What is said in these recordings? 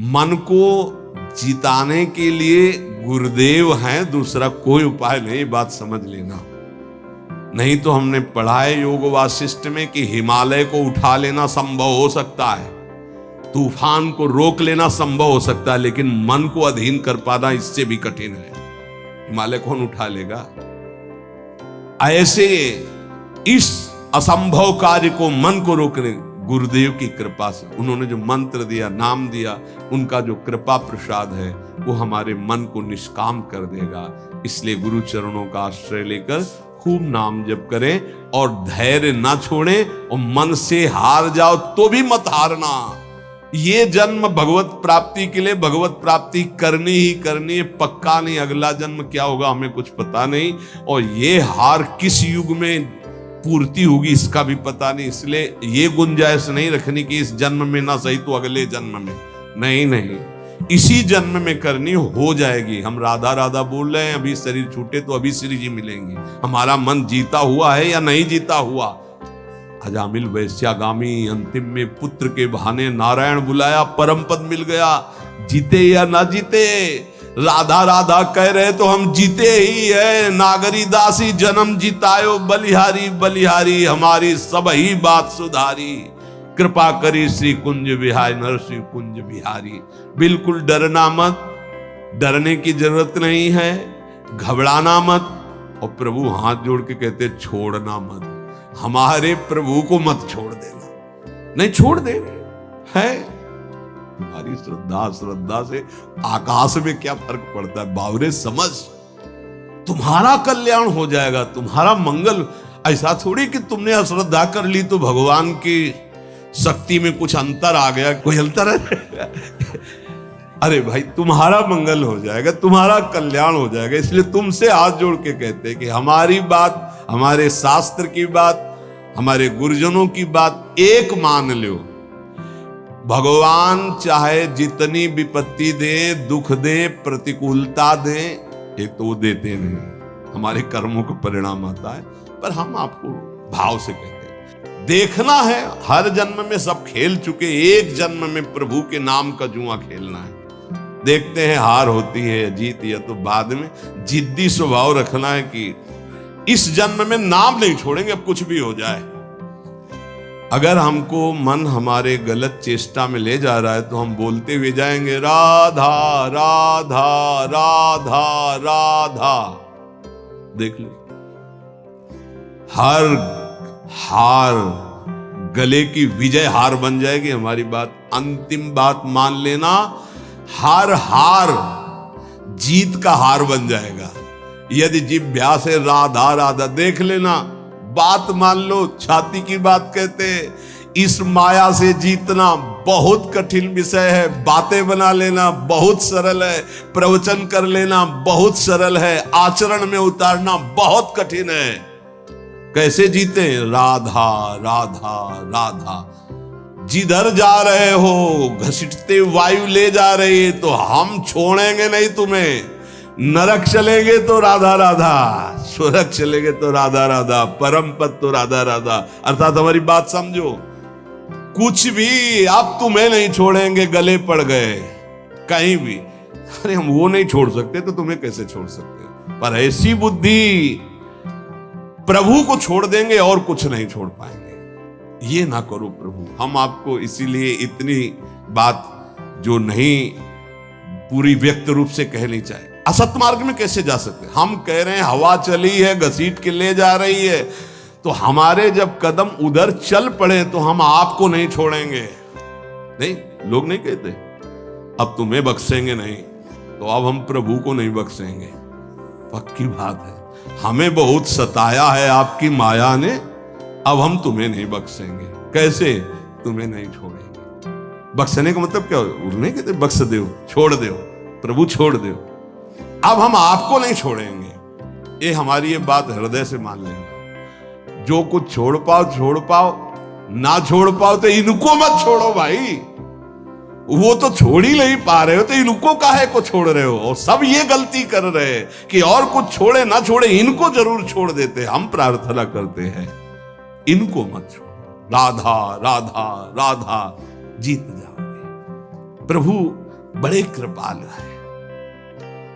मन को जिताने के लिए गुरुदेव हैं, दूसरा कोई उपाय नहीं, बात समझ लेना। नहीं तो हमने पढ़ा है योग वासिष्ठ में कि हिमालय को उठा लेना संभव हो सकता है, तूफान को रोक लेना संभव हो सकता है, लेकिन मन को अधीन कर पाना इससे भी कठिन है। हिमालय कौन उठा लेगा? ऐसे इस असंभव कार्य को, मन को रोकने, गुरुदेव की कृपा से, उन्होंने जो मंत्र दिया, नाम दिया, उनका जो कृपा प्रसाद है वो हमारे मन को निष्काम कर देगा। इसलिए गुरु चरणों का आश्रय लेकर खूब नाम जप करें और धैर्य ना छोड़ें, और मन से हार जाओ तो भी मत हारना। ये जन्म भगवत प्राप्ति के लिए भगवत प्राप्ति करनी ही करनी है, पक्का नहीं अगला जन्म क्या होगा हमें कुछ पता नहीं, और ये हार किस युग में पूर्ति होगी इसका भी पता नहीं। इसलिए ये गुंजाइश नहीं रखनी कि इस जन्म में ना सही तो अगले जन्म में, नहीं नहीं, इसी जन्म में करनी हो जाएगी। हम राधा राधा बोल रहे हैं, अभी शरीर छूटे तो अभी श्री जी मिलेंगे। हमारा मन जीता हुआ है या नहीं जीता हुआ? अजामिल वैश्यागामी अंतिम में पुत्र के बहाने नारायण बुलाया, परम पद मिल गया। जीते या ना जीते, राधा राधा कह रहे तो हम जीते ही है। नागरी दासी जन्म जितायो, बलिहारी बलिहारी हमारी सब ही बात सुधारी। कृपा करी श्री कुंज बिहारी, नरसिंह कुंज बिहारी। बिल्कुल डरना मत, डरने की जरूरत नहीं है, घबराना मत। और प्रभु हाथ जोड़ के कहते छोड़ना मत, हमारे प्रभु को मत छोड़ देना। नहीं छोड़ दे है, तुम्हारी श्रद्धा से आकाश में क्या फर्क पड़ता है? बावरे समझ, तुम्हारा कल्याण हो जाएगा, तुम्हारा मंगल। ऐसा थोड़ी कि तुमने अश्रद्धा कर ली तो भगवान की शक्ति में कुछ अंतर आ गया, कोई अंतर है? अरे भाई तुम्हारा मंगल हो जाएगा, तुम्हारा कल्याण हो जाएगा। इसलिए तुमसे हाथ जोड़ के कहते हैं कि हमारी बात, हमारे शास्त्र की बात, हमारे गुरुजनों की बात एक मान लो। भगवान चाहे जितनी विपत्ति दे, दुख दे, प्रतिकूलता दे, एक तो वो देते नहीं, हमारे कर्मों का परिणाम आता है। पर हम आपको भाव से कहते हैं, देखना है, हर जन्म में सब खेल चुके, एक जन्म में प्रभु के नाम का जुआ खेलना है। देखते हैं हार होती है जीत, या तो बाद में जिद्दी स्वभाव रखना है कि इस जन्म में नाम नहीं छोड़ेंगे, अब कुछ भी हो जाए। अगर हमको मन हमारे गलत चेष्टा में ले जा रहा है तो हम बोलते हुए जाएंगे राधा राधा राधा राधा। देख लो, हर हार गले की विजय हार बन जाएगी हमारी बात। अंतिम बात मान लेना, हर हार जीत का हार बन जाएगा। यदि जिभ्या से राधा राधा, देख लेना, बात मान लो, छाती की बात कहते हैं। इस माया से जीतना बहुत कठिन विषय है। बातें बना लेना बहुत सरल है, प्रवचन कर लेना बहुत सरल है, आचरण में उतारना बहुत कठिन है। कैसे जीते? राधा राधा राधा। जिधर जा रहे हो घसीटते वायु ले जा रही है, तो हम छोड़ेंगे नहीं तुम्हें। नरक चलेंगे तो राधा राधा, स्वर्ग चलेंगे तो राधा राधा, परम पद तो राधा राधा। अर्थात हमारी बात समझो, कुछ भी अब तुम्हें नहीं छोड़ेंगे, गले पड़ गए कहीं भी। अरे हम वो नहीं छोड़ सकते तो तुम्हें कैसे छोड़ सकते? पर ऐसी बुद्धि, प्रभु को छोड़ देंगे और कुछ नहीं छोड़ पाएंगे। ये ना करो प्रभु। हम आपको इसीलिए इतनी बात जो नहीं पूरी व्यक्त रूप से कह नहीं चाहे। असत मार्ग में कैसे जा सकते? हम कह रहे हैं हवा चली है, घसीट के ले जा रही है, तो हमारे जब कदम उधर चल पड़े तो हम आपको नहीं छोड़ेंगे। नहीं, लोग नहीं कहते अब तुम्हें बख्शेंगे नहीं, तो अब हम प्रभु को नहीं बख्शेंगे। पक्की बात है, हमें बहुत सताया है आपकी माया ने, अब हम तुम्हें नहीं बख्शेंगे। कैसे? तुम्हें नहीं छोड़ेंगे। बख्शने का मतलब क्या? नहीं कहते बख्श दो, छोड़ दो, प्रभु छोड़ दो। अब हम आपको नहीं छोड़ेंगे। ये हमारी ये बात हृदय से मान लेंगे। जो कुछ छोड़ पाओ, ना छोड़ पाओ तो इनको मत छोड़ो भाई। वो तो छोड़ ही नहीं पा रहे हो तो इनको काहे को छोड़ रहे हो? और सब ये गलती कर रहे हैं कि और कुछ छोड़े ना छोड़े, इनको जरूर छोड़ देते। हम प्रार्थना करते हैं इनको मत छोड़ो। राधा राधा राधा, जीत जाओगे। प्रभु बड़े कृपालु है,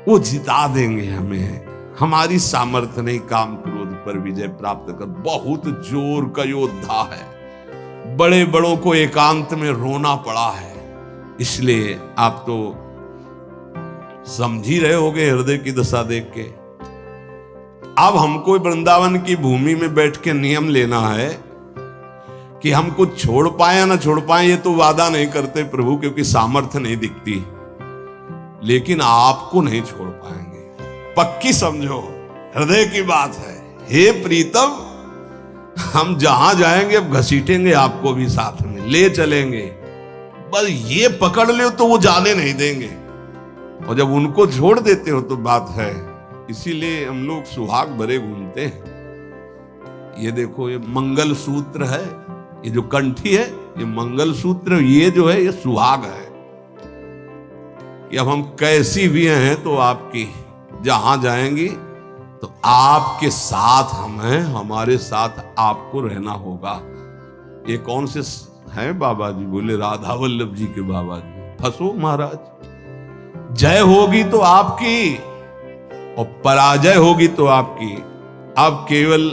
वो जिता देंगे हमें। हमारी सामर्थ्य नहीं काम क्रोध पर विजय प्राप्त कर, बहुत जोर का योद्धा है। बड़े बड़ों को एकांत में रोना पड़ा है, इसलिए आप तो समझ ही रहे होगे हृदय की दशा देख के। अब हमको वृंदावन की भूमि में बैठ के नियम लेना है कि हम कुछ छोड़ पाए या ना छोड़ पाए, ये तो वादा नहीं करते प्रभु, क्योंकि सामर्थ्य नहीं दिखती, लेकिन आपको नहीं छोड़ पाएंगे, पक्की समझो, हृदय की बात है। हे प्रीतम, हम जहां जाएंगे अब घसीटेंगे आपको भी साथ में ले चलेंगे, बस ये पकड़ लो तो वो जाने नहीं देंगे, और जब उनको छोड़ देते हो तो बात है। इसीलिए हम लोग सुहाग भरे घूमते हैं। ये देखो, ये मंगल सूत्र है, ये जो कंठी है ये मंगल सूत्र, ये जो है ये सुहाग है कि अब हम कैसी भी हैं तो आपकी, जहां जाएंगी तो आपके साथ हम हैं, हमारे साथ आपको रहना होगा। ये कौन से हैं बाबा जी? बोले राधा वल्लभ जी के बाबा जी। फंसो महाराज, जय होगी तो आपकी और पराजय होगी तो आपकी। अब केवल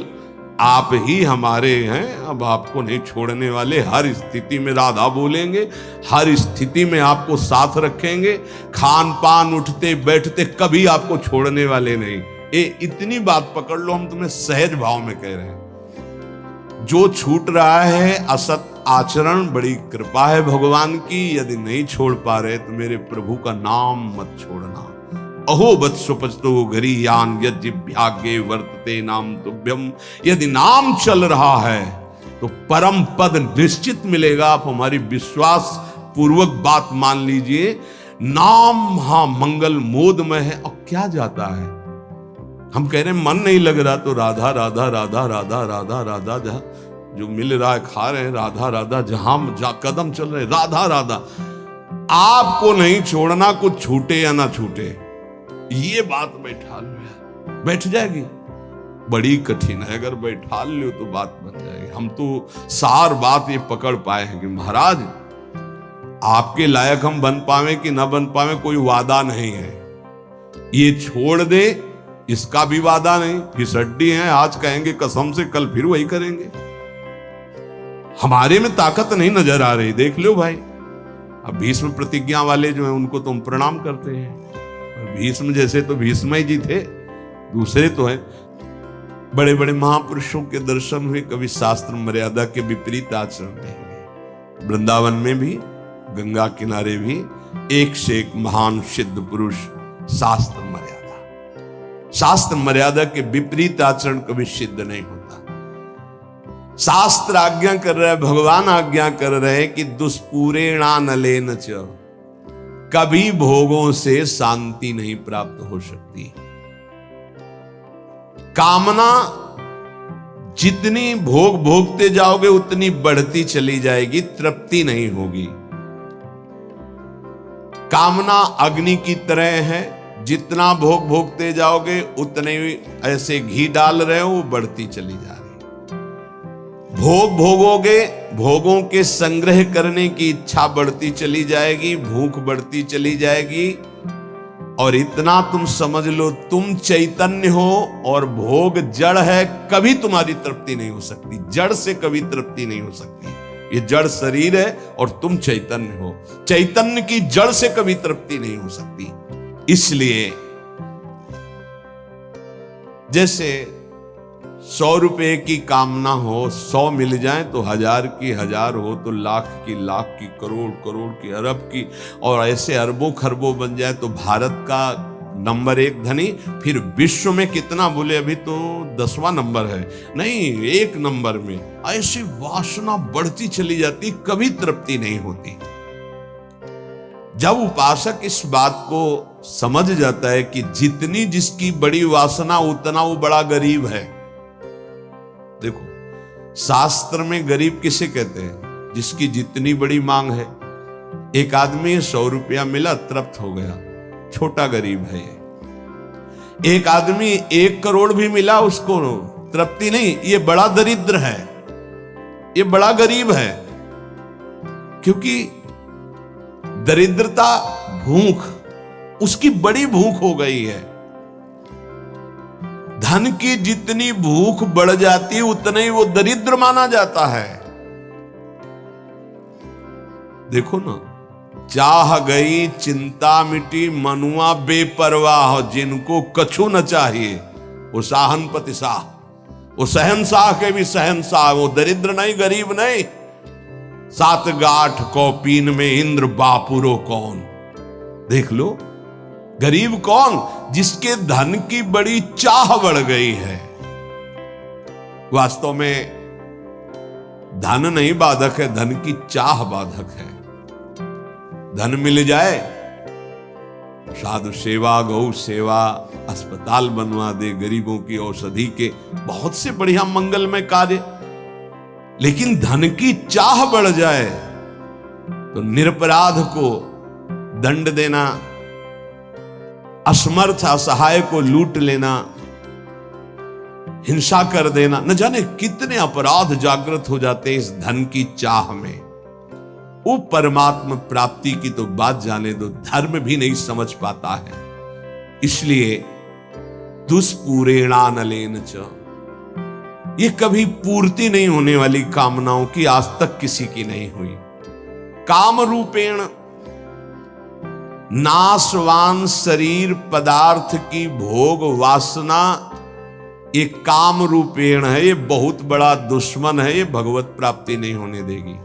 आप ही हमारे हैं, अब आपको नहीं छोड़ने वाले। हर स्थिति में राधा बोलेंगे, हर स्थिति में आपको साथ रखेंगे, खान पान उठते बैठते कभी आपको छोड़ने वाले नहीं। ये इतनी बात पकड़ लो, हम तुम्हें सहज भाव में कह रहे हैं। जो छूट रहा है असत आचरण, बड़ी कृपा है भगवान की। यदि नहीं छोड़ पा रहे तो मेरे प्रभु का नाम मत छोड़ना। अहो वत्सुपस्तो गरीयान यज्ञभ्यागे वर्तते नाम तुभ्यम। यदि नाम चल रहा है तो परम पद निश्चित मिलेगा। आप हमारी विश्वास पूर्वक बात मान लीजिए। नाम हाँ मंगल मोदमय है। और क्या जाता है, हम कह रहे हैं मन नहीं लग रहा तो राधा राधा राधा राधा राधा राधा, जहां जो मिल रहा है खा रहे हैं, राधा राधा, जहां कदम चल रहे राधा राधा। आपको नहीं छोड़ना, कुछ छूटे या ना छूटे, ये बात बैठा लो, बैठ जाएगी। बड़ी कठिन है, अगर बैठा लो तो बात बन जाएगी। हम तो सार बात ये पकड़ पाए हैं कि महाराज आपके लायक हम बन पावे कि ना बन पावे कोई वादा नहीं है। ये छोड़ दे इसका भी वादा नहीं। फिसड्डी हैं, आज कहेंगे कसम से, कल फिर वही करेंगे। हमारे में ताकत नहीं नजर आ रही, देख लो भाई। अब भीष्म प्रतिज्ञा वाले जो हैं उनको तुम प्रणाम करते हैं। भीष्म जैसे तो भीष्म ही जी थे, दूसरे तो हैं। बड़े बड़े महापुरुषों के दर्शन हुए, कभी शास्त्र मर्यादा के विपरीत आचरण नहीं हुए। वृंदावन में भी, गंगा किनारे भी एक से एक महान सिद्ध पुरुष। शास्त्र मर्यादा के विपरीत आचरण कभी सिद्ध नहीं होता। शास्त्र आज्ञा कर रहा है, भगवान आज्ञा कर रहे हैं कि दुष्पूरेणा नलेन च, कभी भोगों से शांति नहीं प्राप्त हो सकती। कामना जितनी भोग भोगते जाओगे उतनी बढ़ती चली जाएगी, तृप्ति नहीं होगी। कामना अग्नि की तरह है, जितना भोग भोगते जाओगे उतने ऐसे घी डाल रहे हो, वो बढ़ती चली जा रही। भोग भोगोगे, भोगों के संग्रह करने की इच्छा बढ़ती चली जाएगी, भूख बढ़ती चली जाएगी। और इतना तुम समझ लो, तुम चैतन्य हो और भोग जड़ है, कभी तुम्हारी तृप्ति नहीं हो सकती। जड़ से कभी तृप्ति नहीं हो सकती। ये जड़ शरीर है और तुम चैतन्य हो। चैतन्य की जड़ से कभी तृप्ति नहीं हो सकती। इसलिए जैसे 100 रुपए की कामना हो, 100 मिल जाए तो 1000 की 1000 हो तो लाख की, करोड़ की, अरब की, और ऐसे अरबों खरबों बन जाए तो भारत का नंबर 1 धनी। फिर विश्व में कितना बोले, अभी तो 10वां नंबर है, नहीं 1 नंबर में। ऐसी वासना बढ़ती चली जाती, कभी तृप्ति नहीं होती। जब उपासक इस बात को समझ जाता है कि जितनी जिसकी बड़ी वासना उतना वो बड़ा गरीब है। देखो शास्त्र में गरीब किसे कहते हैं? जिसकी जितनी बड़ी मांग है। एक आदमी 100 रुपया मिला, तृप्त हो गया, छोटा गरीब है ये। एक आदमी 1 करोड़ भी मिला, उसको तृप्ति नहीं, ये बड़ा दरिद्र है, ये बड़ा गरीब है। क्योंकि दरिद्रता भूख, उसकी बड़ी भूख हो गई है। धन की जितनी भूख बढ़ जाती है उतना ही वो दरिद्र माना जाता है। देखो ना, चाह गई चिंता मिटी, मनुआ बेपरवाह, जिनको कछु न चाहिए वो साहनपति साह, वो शहंशाह के भी शहंशाह, वो दरिद्र नहीं गरीब नहीं। सात गाठ कौपीन में इंद्र बापुरो कौन, देख लो गरीब कौन, जिसके धन की बड़ी चाह बढ़ गई है। वास्तव में धन नहीं बाधक है, धन की चाह बाधक है। धन मिल जाए, साधु सेवा, गौ सेवा, अस्पताल बनवा दे, गरीबों की औषधि के बहुत से बढ़िया मंगलमय कार्य, लेकिन धन की चाह बढ़ जाए तो निरपराध को दंड देना, असमर्थ असहाय को लूट लेना, हिंसा कर देना, न जाने कितने अपराध जागृत हो जाते हैं इस धन की चाह में। वो परमात्मा प्राप्ति की तो बात जाने दो, धर्म भी नहीं समझ पाता है। इसलिए दुष्पूरेणानलेन च, ये कभी पूर्ति नहीं होने वाली कामनाओं की आज तक किसी की नहीं हुई। काम रूपेण नाशवान शरीर पदार्थ की भोग वासना, ये काम रूपेण है, ये बहुत बड़ा दुश्मन है, ये भगवत प्राप्ति नहीं होने देगी।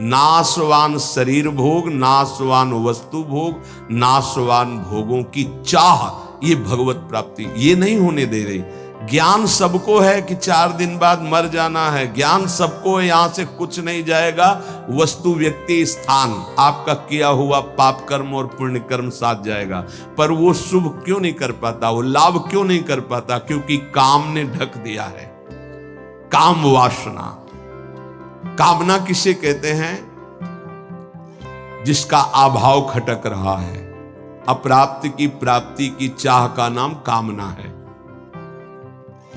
नाशवान शरीर भोग, नाशवान वस्तु भोग, नाशवान भोगों की चाह, ये भगवत प्राप्ति ये नहीं होने दे रही। ज्ञान सबको है कि 4 दिन बाद मर जाना है, ज्ञान सबको है, यहां से कुछ नहीं जाएगा, वस्तु व्यक्ति स्थान आपका किया हुआ पाप कर्म और पुण्य कर्म साथ जाएगा। पर वो शुभ क्यों नहीं कर पाता, वो लाभ क्यों नहीं कर पाता? क्योंकि काम ने ढक दिया है। काम वासना, कामना किसे कहते हैं? जिसका अभाव खटक रहा है। अप्राप्त की प्राप्ति की चाह का नाम कामना है।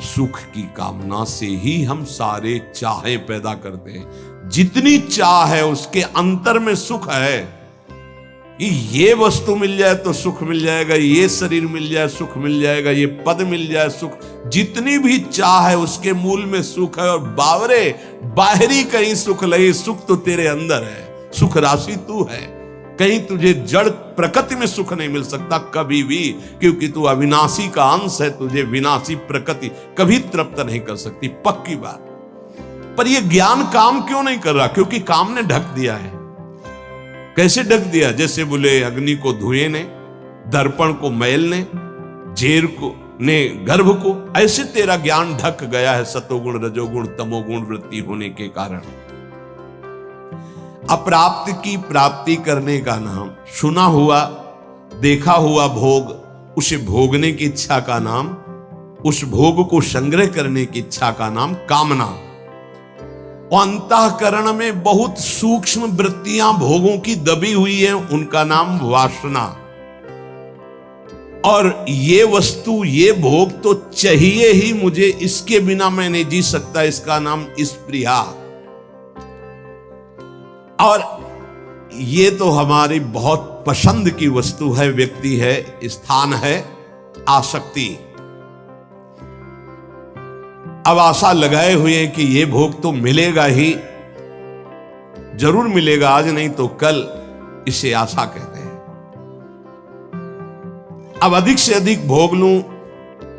सुख की कामना से ही हम सारे चाहे पैदा करते हैं। जितनी चाह है उसके अंतर में सुख है कि ये वस्तु मिल जाए तो सुख मिल जाएगा, ये शरीर मिल जाए सुख मिल जाएगा, ये पद मिल जाए सुख। जितनी भी चाह है उसके मूल में सुख है। और बावरे बाहरी कहीं सुख नहीं, सुख तो तेरे अंदर है, सुख राशि तू है। कहीं तुझे जड़ प्रकृति में सुख नहीं मिल सकता कभी भी, क्योंकि तू अविनाशी का अंश है। तुझे विनाशी प्रकृति कभी तृप्त नहीं कर सकती, पक्की बात। पर यह ज्ञान काम क्यों नहीं कर रहा? क्योंकि काम ने ढक दिया है। कैसे ढक दिया? जैसे बोले अग्नि को धुएं ने, दर्पण को मैल ने, झेर को ने गर्भ को, ऐसे तेरा ज्ञान ढक गया है सतोगुण रजोगुण तमोगुण वृत्ति होने के कारण। अप्राप्त की प्राप्ति करने का नाम, सुना हुआ देखा हुआ भोग, उसे भोगने की इच्छा का नाम, उस भोग को संग्रह करने की इच्छा का नाम कामना। अंतःकरण में बहुत सूक्ष्म वृत्तियां भोगों की दबी हुई है, उनका नाम वासना। और ये वस्तु ये भोग तो चाहिए ही मुझे, इसके बिना मैं नहीं जी सकता, इसका नाम स्पृहा। और ये तो हमारी बहुत पसंद की वस्तु है, व्यक्ति है, स्थान है, आसक्ति। अब आशा लगाए हुए हैं कि ये भोग तो मिलेगा ही, जरूर मिलेगा, आज नहीं तो कल, इसे आशा कहते हैं। अब अधिक से अधिक भोग लूं,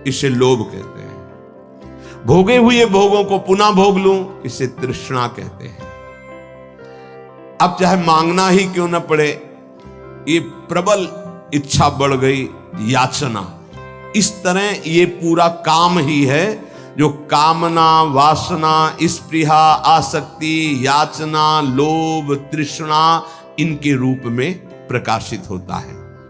इसे लोभ कहते हैं। भोगे हुए भोगों को पुनः भोग लूं, इसे तृष्णा कहते हैं। अब चाहे मांगना ही क्यों न पड़े, ये प्रबल इच्छा बढ़ गई, याचना। इस तरह ये पूरा काम ही है जो कामना, वासना, स्पृहा, आसक्ति, याचना, लोभ, तृष्णा, इनके रूप में प्रकाशित होता है।